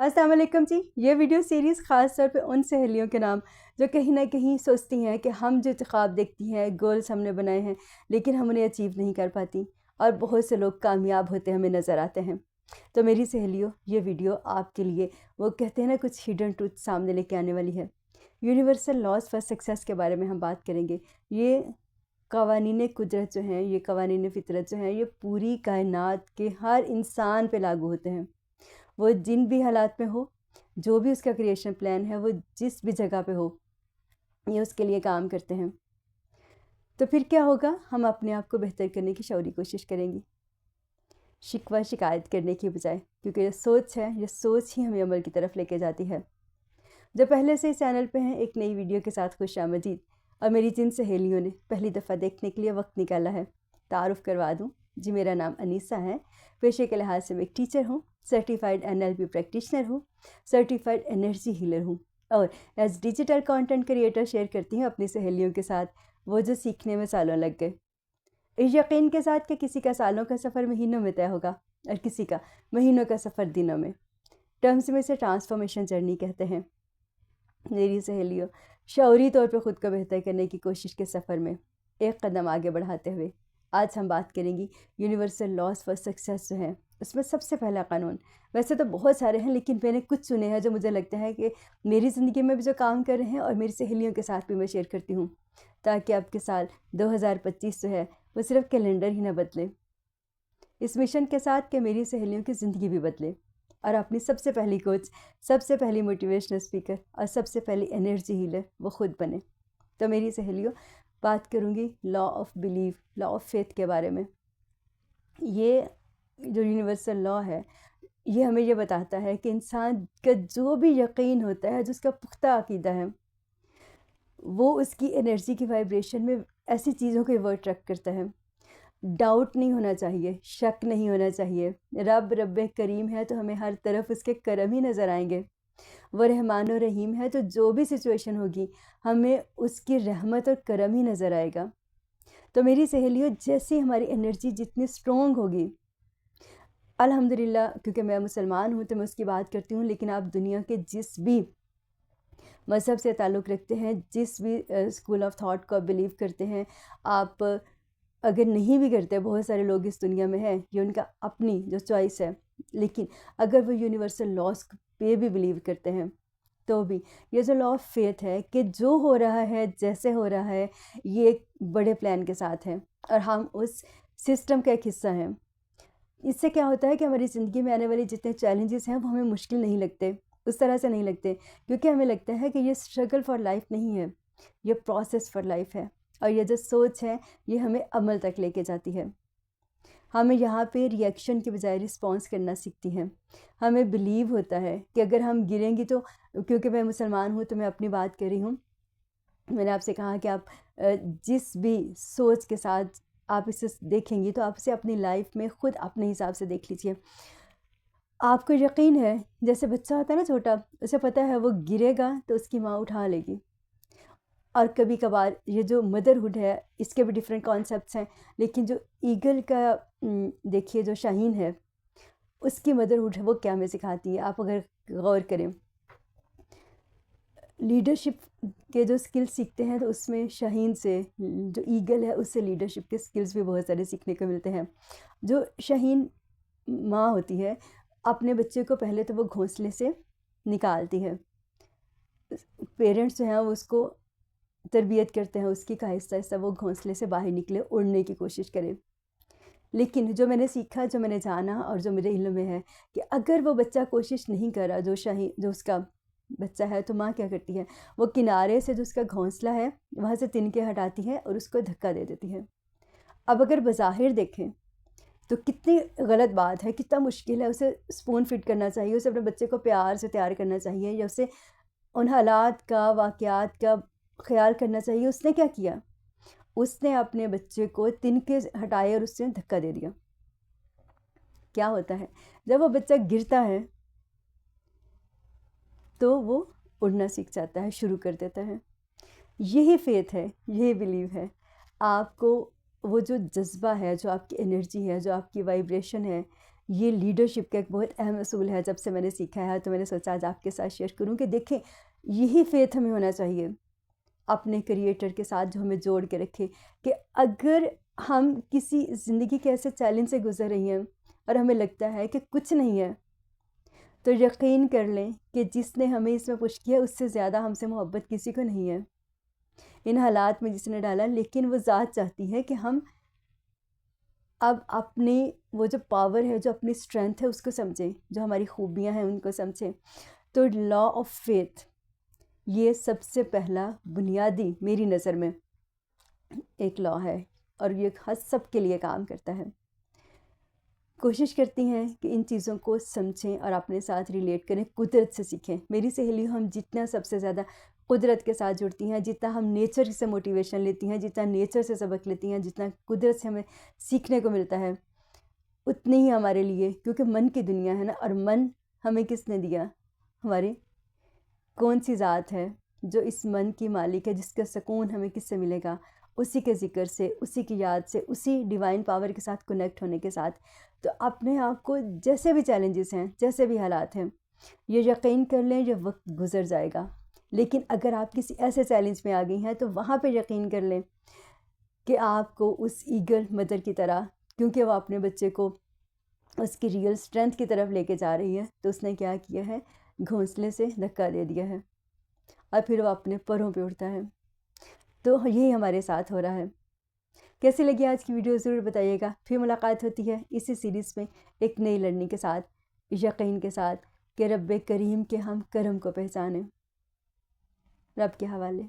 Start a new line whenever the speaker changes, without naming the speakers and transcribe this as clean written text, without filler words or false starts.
अस्सलाम वालेकुम जी। ये वीडियो सीरीज़ ख़ास तौर पे उन सहेलियों के नाम जो कहीं ना कहीं सोचती हैं कि हम जो ख्वाब देखती हैं, गोल्स हमने बनाए हैं, लेकिन हम उन्हें अचीव नहीं कर पाती और बहुत से लोग कामयाब होते हमें नज़र आते हैं। तो मेरी सहेलियों, ये वीडियो आपके लिए, वो कहते हैं ना, कुछ हिडन ट्रूथ सामने लेके आने वाली है। यूनिवर्सल लॉज फॉर सक्सेस के बारे में हम बात करेंगे। ये कवानीन कुदरत जो हैं, ये कवानीन फ़ितरत जो हैं, ये पूरी कायनात के हर इंसान पे लागू होते हैं। वो जिन भी हालात में हो, जो भी उसका क्रिएशन प्लान है, वो जिस भी जगह पे हो, ये उसके लिए काम करते हैं। तो फिर क्या होगा, हम अपने आप को बेहतर करने की शौरी कोशिश करेंगी, शिकवा शिकायत करने की बजाय, क्योंकि ये सोच है, ये सोच ही हमें अमल की तरफ लेके जाती है। जो पहले से इस चैनल पे हैं, एक नई वीडियो के साथ खुशामदीद। और मेरी जिन सहेलियों ने पहली दफ़ा देखने के लिए वक्त निकाला है, तारुफ़ करवा दूँ जी, मेरा नाम अनीसा है। पेशे के लिहाज से मैं एक टीचर हूँ, सर्टिफाइड NLP प्रैक्टिशनर हूँ, सर्टिफाइड एनर्जी हीलर हूँ और as digital content creator share करती हूँ अपनी सहेलियों के साथ वो जो सीखने में सालों लग गए, इस यकीन के साथ कि किसी का सालों का सफ़र महीनों में तय होगा और किसी का महीनों का सफ़र दिनों में। टर्म्स में से ट्रांसफॉर्मेशन जर्नी कहते हैं। मेरी सहेलियों, शौरी तौर पे ख़ुद को बेहतर करने की कोशिश के सफ़र में एक कदम आगे बढ़ाते हुए आज हम बात करेंगी यूनिवर्सल लॉज फॉर सक्सेस जो है, उसमें सबसे पहला कानून। वैसे तो बहुत सारे हैं, लेकिन मैंने कुछ चुने हैं जो मुझे लगता है कि मेरी ज़िंदगी में भी जो काम कर रहे हैं और मेरी सहेलियों के साथ भी मैं शेयर करती हूँ, ताकि आपके साल 2025 जो है वो सिर्फ कैलेंडर ही ना बदले, इस मिशन के साथ कि मेरी सहेलियों की ज़िंदगी भी बदले और अपनी सबसे पहली कोच, सबसे पहली मोटिवेशनल स्पीकर और सबसे पहली एनर्जी हीलर वो खुद बने। तो मेरी सहेलियों, बात करूँगी law of believe, law of faith के बारे में। ये जो यूनिवर्सल लॉ है, ये हमें ये बताता है कि इंसान का जो भी यकीन होता है, जो उसका पुख्ता अकीदा है, वो उसकी एनर्जी की वाइब्रेशन में ऐसी चीज़ों को वर्ट रख करता है। डाउट नहीं होना चाहिए, शक नहीं होना चाहिए। रब रब्बे करीम है तो हमें हर तरफ उसके करम ही नज़र आएंगे। वो रहमान और रहीम है तो जो भी सिचुएशन होगी, हमें उसकी रहमत और करम ही नज़र आएगा। तो मेरी सहेलियों, जैसी हमारी एनर्जी जितनी स्ट्रॉन्ग होगी, अल्हम्दुलिल्लाह, क्योंकि मैं मुसलमान हूँ तो मैं उसकी बात करती हूँ, लेकिन आप दुनिया के जिस भी मज़हब से ताल्लुक़ रखते हैं, जिस भी स्कूल ऑफ थॉट को आप बिलीव करते हैं, आप अगर नहीं भी करते, बहुत सारे लोग इस दुनिया में हैं, ये उनका अपनी जो चॉइस है, लेकिन अगर वो यूनिवर्सल लॉज पे भी बिलीव करते हैं, तो भी ये जो लॉ ऑफ फेथ है कि जो हो रहा है, जैसे हो रहा है, ये एक बड़े प्लान के साथ है और हम उस सिस्टम का एक हिस्सा हैं। इससे क्या होता है कि हमारी ज़िंदगी में आने वाले जितने चैलेंजेस हैं, वो हमें मुश्किल नहीं लगते, उस तरह से नहीं लगते, क्योंकि हमें लगता है कि ये स्ट्रगल फॉर लाइफ नहीं है, ये प्रोसेस फॉर लाइफ है। और ये जो सोच है, ये हमें अमल तक लेके जाती है। हमें यहाँ पे रिएक्शन के बजाय रिस्पॉन्स करना सीखती हैं। हमें बिलीव होता है कि अगर हम गिरेंगी तो, क्योंकि मैं मुसलमान हूँ तो मैं अपनी बात कर रही हूँ, मैंने आपसे कहा कि आप जिस भी सोच के साथ आप इसे देखेंगी, तो आप इसे अपनी लाइफ में ख़ुद अपने हिसाब से देख लीजिए। आपको यकीन है, जैसे बच्चा होता है ना छोटा, उसे पता है वो गिरेगा तो उसकी माँ उठा लेगी। और कभी कभार ये जो मदरहुड है, इसके भी डिफरेंट कॉन्सेप्ट्स हैं, लेकिन जो ईगल का देखिए, जो शाहीन है, उसकी मदरहुड है, वो क्या हमें सिखाती है, आप अगर गौर करें। लीडरशिप के जो स्किल्स सीखते हैं, तो उसमें शाहीन से, जो ईगल है, उससे लीडरशिप के स्किल्स भी बहुत सारे सीखने को मिलते हैं। जो शाहीन माँ होती है, अपने बच्चे को पहले तो वो घोंसले से निकालती है। पेरेंट्स जो हैं वो उसको तरबियत करते हैं उसकी, का आहिस्ता-आहिस्ता वो घोंसले से बाहर निकले, उड़ने की कोशिश करे। लेकिन जो मैंने सीखा, जो मैंने जाना और जो मेरे इल्म में है, कि अगर वो बच्चा कोशिश नहीं कर रहा, जो उसका बच्चा है, तो माँ क्या करती है, वो किनारे से जो उसका घोंसला है, वहाँ से तिनके हटाती है और उसको धक्का दे देती है। अब अगर बज़ाहिर देखें तो कितनी गलत बात है, कितना मुश्किल है। उसे स्पून फिट करना चाहिए, उसे अपने बच्चे को प्यार से तैयार करना चाहिए, या उसे उन हालात का, वाक़यात का ख़्याल करना चाहिए। उसने क्या किया, उसने अपने बच्चे को तिनके हटाए और उससे धक्का दे दिया। क्या होता है, जब वो बच्चा गिरता है तो वो उड़ना सीख जाता है, शुरू कर देता है। यही फेथ है, यही बिलीव है। आपको वो जो जज़्बा है, जो आपकी एनर्जी है, जो आपकी वाइब्रेशन है, ये लीडरशिप का एक बहुत अहम असूल है। जब से मैंने सीखा है तो मैंने सोचा आज आपके साथ शेयर करूं कि देखें, यही फेथ हमें होना चाहिए अपने क्रिएटर के साथ जो हमें जोड़ के रखे, कि अगर हम किसी ज़िंदगी के ऐसे चैलेंज से गुजर रही हैं और हमें लगता है कि कुछ नहीं है, तो यकीन कर लें कि जिसने हमें इसमें पुश किया उससे ज़्यादा हमसे मोहब्बत किसी को नहीं है इन हालात में जिसने डाला। लेकिन वो ज़ात चाहती है कि हम अब अपनी वो जो पावर है, जो अपनी स्ट्रेंथ है उसको समझें, जो हमारी खूबियाँ हैं उनको समझें। तो लॉ ऑफ फेथ ये सबसे पहला बुनियादी मेरी नज़र में एक लॉ है और ये हर सब के लिए काम करता है। कोशिश करती हैं कि इन चीज़ों को समझें और अपने साथ रिलेट करें, कुदरत से सीखें। मेरी सहेलियों, हम जितना सबसे ज़्यादा कुदरत के साथ जुड़ती हैं, जितना हम नेचर से मोटिवेशन लेती हैं, जितना नेचर से सबक लेती हैं, जितना कुदरत से हमें सीखने को मिलता है, उतनी ही हमारे लिए, क्योंकि मन की दुनिया है ना, और मन हमें किसने दिया? हमारी कौन सी ज़ात है जो इस मन की मालिक है, जिसका सुकून हमें किससे मिलेगा? उसी के ज़िक्र से, उसी की याद से, उसी डिवाइन पावर के साथ कनेक्ट होने के साथ। तो अपने आप को जैसे भी चैलेंजेस हैं, जैसे भी हालात हैं, ये यकीन कर लें ये वक्त गुजर जाएगा। लेकिन अगर आप किसी ऐसे चैलेंज में आ गई हैं तो वहाँ पे यकीन कर लें कि आपको उस ईगल मदर की तरह, क्योंकि वो अपने बच्चे को उसकी रियल स्ट्रेंथ की तरफ लेके जा रही है, तो उसने क्या किया है? घोंसले से धक्का दे दिया है और फिर वो अपने परों पे उठता है। तो यही हमारे साथ हो रहा है। कैसी लगी आज की वीडियो ज़रूर बताइएगा। फिर मुलाकात होती है इसी सीरीज़ में एक नई लर्निंग के साथ, यकीन के साथ कि रब करीम के हम करम को पहचानें। रब के हवाले।